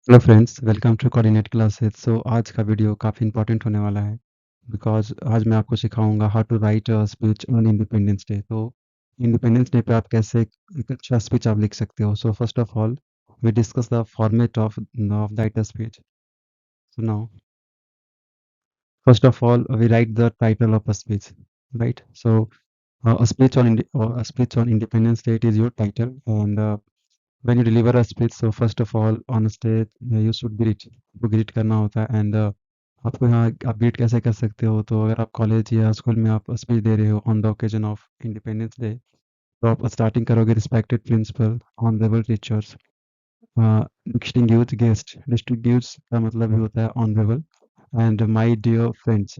Hello friends, welcome to coordinate classes. आज का video काफ़ी इंपॉर्टेंट होने वाला है बिकॉज़ आज मैं आपको सिखाऊंगा how to write a speech on independence day. तो इंडिपेंडेंस डे पे आप कैसे एक अच्छा स्पीच आप लिख सकते हो। So first of all we discuss the format of write a speech. So now first of all we write the title of a speech, right? A speech on independence day, it is your title. And when you deliver a speech, so first of all on stage you should greet, आपको greet करना होता है। And आपको यहाँ आप greet कैसे कर सकते हो, तो अगर आप कॉलेज या स्कूल में आप स्पीच दे रहे हो on the occasion of independence day, तो आप स्टार्टिंग करोगे respected principal, honourable teachers, distinguished guest. Distinguished का मतलब भी होता है honourable, and my dear friends.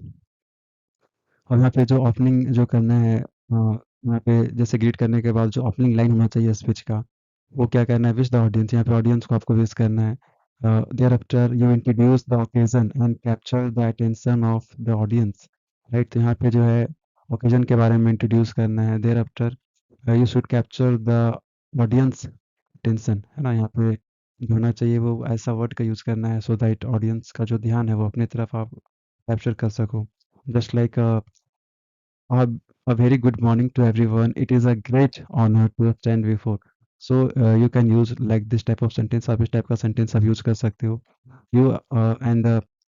और यहाँ पे जो ओपनिंग जो करना है, यहाँ पे जैसे ग्रीट करने के बाद जो ओपनिंग लाइन होना चाहिए स्पीच का, वो क्या करना है, विश द ऑडियंस। यहाँ पे ऑडियंस को आपको विश करना है। Thereafter you introduce the occasion and capture the attention of the audience, right? तो यहाँ पे जो है ओकेजन के बारे में इंट्रोड्यूस करना है। Thereafter you should capture the audience attention, है ना? यहाँ पे जो होना चाहिए वो ऐसा वर्ड का यूज़ करना है सो दैट ऑडियंस का जो ध्यान है वो अपनी तरफ आप कैप्चर कर सको। Just like A, a very good morning to everyone. It is a great honor to stand before. You can use like this type of sentence. आप इस टाइप का सेंटेंस आप यूज कर सकते हो। You and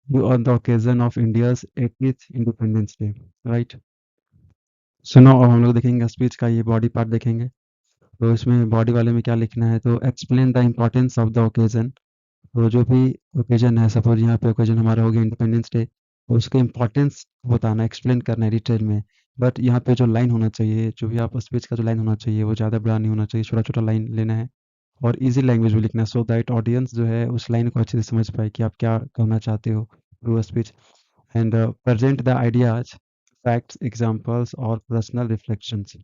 you on the occasion of India's 80th Independence Day, right? सुनो, अब हम लोग देखेंगे स्पीच का ये बॉडी पार्ट देखेंगे। तो इसमें बॉडी वाले में क्या लिखना है, तो explain the importance of the occasion. तो जो भी ओकेजन है, सपोज यहाँ पे ओकेजन हमारा हो गया इंडिपेंडेंस डे, तो उसका इम्पोर्टेंस बताना, एक्सप्लेन करना है डिटेल में। बट यहाँ पे जो लाइन होना चाहिए, जो भी आप स्पीच का जो लाइन होना चाहिए, वो ज़्यादा बड़ा नहीं होना चाहिए, छोटा छोटा लाइन लेना है और इजी लैंग्वेज में लिखना है सो दैट ऑडियंस जो है उस लाइन को अच्छे से समझ पाए कि आप क्या कहना चाहते हो through speech. And present the ideas, facts, examples और पर्सनल रिफ्लेक्शंस।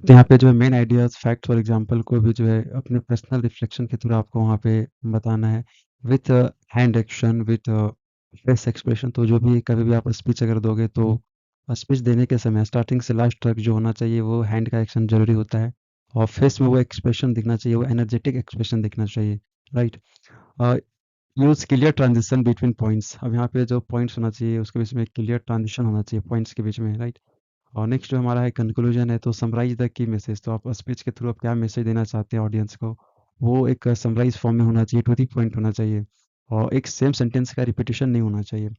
तो यहाँ पे जो है मेन आइडियाज़, फैक्ट्स और एग्जांपल को भी जो है अपने पर्सनल रिफ्लेक्शन के थ्रू आपको वहाँ पे बताना है with hand action, with face expression. तो जो भी कभी भी आप स्पीच अगर दोगे, तो स्पीच देने के समय स्टार्टिंग से लास्ट तक जो होना चाहिए वो हैंड का एक्शन ज़रूरी होता है और फेस में वो एक्सप्रेशन दिखना चाहिए, वो एनर्जेटिक एक्सप्रेशन दिखना चाहिए, right? Use clear transition between points. अब यहाँ पे जो पॉइंट्स होना चाहिए उसके बीच में क्लियर ट्रांजिशन होना चाहिए पॉइंट्स के बीच में, राइट? और नेक्स्ट जो हमारा है कंक्लूजन है, तो समराइज द की मैसेज। तो आप स्पीच के थ्रू आप क्या मैसेज देना चाहते हैं ऑडियंस को, वो एक समराइज फॉर्म में होना चाहिए, टू द पॉइंट होना चाहिए और एक सेम सेंटेंस का रिपीटिशन नहीं होना चाहिए।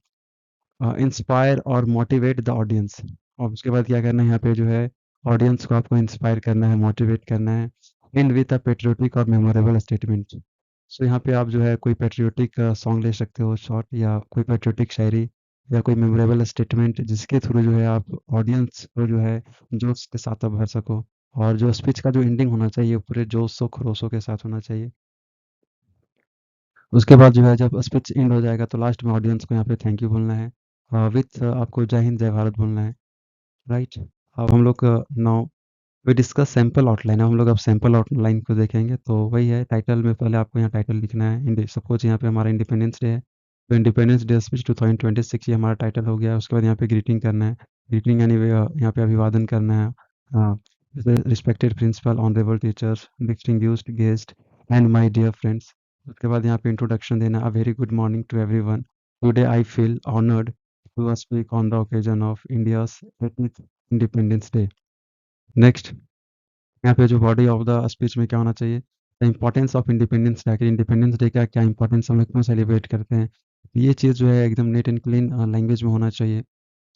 इंस्पायर और मोटिवेट द ऑडियंस। और उसके बाद क्या करना है, यहाँ पे जो है ऑडियंस को आपको इंस्पायर करना है, मोटिवेट करना है। एंड विद अ पेट्रियोटिक और मेमोरेबल स्टेटमेंट। सो यहाँ पे आप जो है कोई पेट्रियोटिक सॉन्ग ले सकते हो शॉर्ट, या कोई पेट्रियोटिक शायरी, या कोई मेमोरेबल स्टेटमेंट जिसके थ्रू जो है आप ऑडियंस को जो है जोश के साथ आप भर सको। और जो स्पीच का जो एंडिंग होना चाहिए वो पूरे जोशो खरोशों के साथ होना चाहिए। उसके बाद जो है जब स्पीच एंड हो जाएगा तो लास्ट में ऑडियंस को यहाँ पे थैंक यू बोलना है, विथ आपको जय हिंद जय भारत बोलना है, राइट? अब हम लोग now we discuss sample outline. हम लोग अब सैंपल आउटलाइन को देखेंगे। तो वही है, टाइटल में पहले आपको यहाँ टाइटल लिखना है। सपोज यहाँ पे हमारा इंडिपेंडेंस डे है, तो इंडिपेंडेंस डे स्पीच 2026 ये हमारा टाइटल हो गया। उसके बाद यहाँ पे ग्रीटिंग करना है। ग्रीटिंग यानी यहाँ पे अभिवादन करना है। Respected principal, honourable teachers, distinguished guest and my dear friends. उसके बाद यहाँ पे इंट्रोडक्शन देना, a very good morning to everyone. Today I feel honoured to speak on the occasion of India's 80th independence day. Next, यहाँ पे जो body of the speech में क्या होना चाहिए, the importance of independence day. कि independence day का क्या इंपॉर्टेंस, हम लोग क्यों सेलिब्रेट करते हैं। ये चीज़ जो है एकदम नीट एंड क्लीन लैंग्वेज में होना चाहिए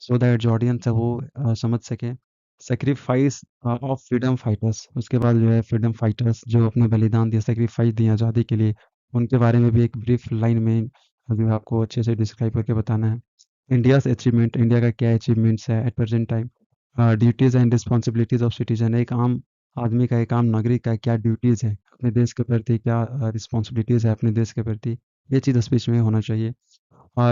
सो दैट जो ऑडियंस है वो समझ सके। Sacrifice of freedom fighters. उसके बाद जो है फ्रीडम फाइटर्स जो अपने बलिदान दिए, सेक्रीफाइस दिए आज़ादी के लिए, उनके बारे में भी एक ब्रीफ लाइन में जो है आपको अच्छे से डिस्क्राइब करके बताना है। इंडियाज़ अचीवमेंट, इंडिया का क्या अचीवमेंट्स है at present time. Duties and responsibilities of citizen. एक आम आदमी का, एक आम नागरिक का क्या ड्यूटीज़ है अपने देश के प्रति, क्या रिस्पॉन्सिबिलिटीज़ है अपने देश के प्रति, ये चीज़ स्पीच में होना चाहिए।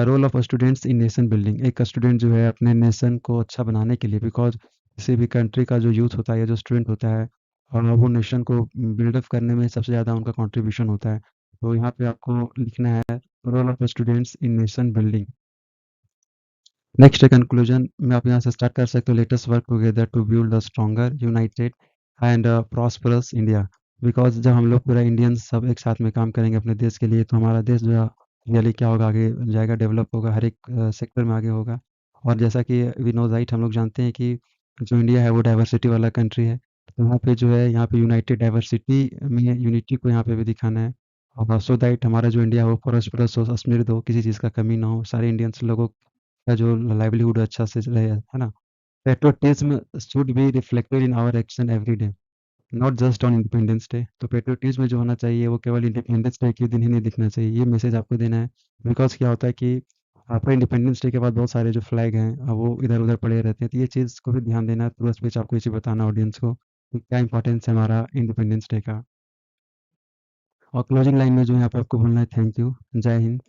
Role of students in nation building. एक स्टूडेंट जो है अपने नेशन को अच्छा बनाने के लिए, बिकॉज किसी भी कंट्री का जो यूथ होता है या जो स्टूडेंट होता है, और वो नेशन को बिल्डअप करने में सबसे ज़्यादा उनका कंट्रीब्यूशन होता है। तो यहाँ पे आपको लिखना है role of students in nation building. Next है कंक्लूजन में, आप यहाँ से स्टार्ट कर सकते हो। Let us work together to build a stronger, united and prosperous India. Because जब हम लोग पूरा इंडियंस सब एक साथ में काम करेंगे अपने देश के लिए, तो हमारा देश जो है रियली क्या होगा, आगे जाएगा, डेवलप होगा, हर एक सेक्टर में आगे होगा। और जैसा कि वी नो राइट, हम लोग जानते हैं कि जो इंडिया है वो डाइवर्सिटी वाला कंट्री है। तो यहाँ पे जो है, यहाँ पे यूनाइटेड डाइवर्सिटी में यूनिटी को यहाँ पे भी दिखाना है, और सो दैट हमारा जो इंडिया है वो प्रॉस्परस हो, समृद्ध हो, किसी चीज़ का कमी ना हो, सारे इंडियंस लोगों का जो लाइवलीहुड अच्छा से रहे, है ना? Patriotism should be reflected in our action every day, not just on independence day. तो पैट्रियोटिज्म जो होना चाहिए वो केवल इंडिपेंडेंस डे के दिन ही नहीं दिखना चाहिए, ये मैसेज आपको देना है। बिकॉज क्या होता है कि आपका इंडिपेंडेंस डे के बाद बहुत सारे जो फ्लैग हैं वो इधर उधर पड़े रहते हैं, तो ये चीज़ को भी ध्यान देना है, थ्रू स्पीच आपको ये चीज़ बताना ऑडियंस को कि क्या इंपॉर्टेंस है हमारा इंडिपेंडेंस डे का। और क्लोजिंग लाइन में जो यहाँ पे आपको बोलना है, थैंक यू, जय हिंद।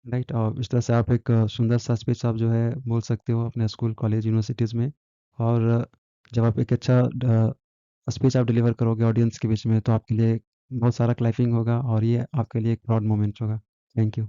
राइट, और इस तरह से आप एक सुंदर सा स्पीच आप जो है बोल सकते हो अपने स्कूल कॉलेज यूनिवर्सिटीज़ में। और जब आप एक अच्छा स्पीच आप डिलीवर करोगे ऑडियंस के बीच में, तो आपके लिए बहुत सारा क्लैपिंग होगा और ये आपके लिए एक प्राउड मोमेंट होगा। Thank you.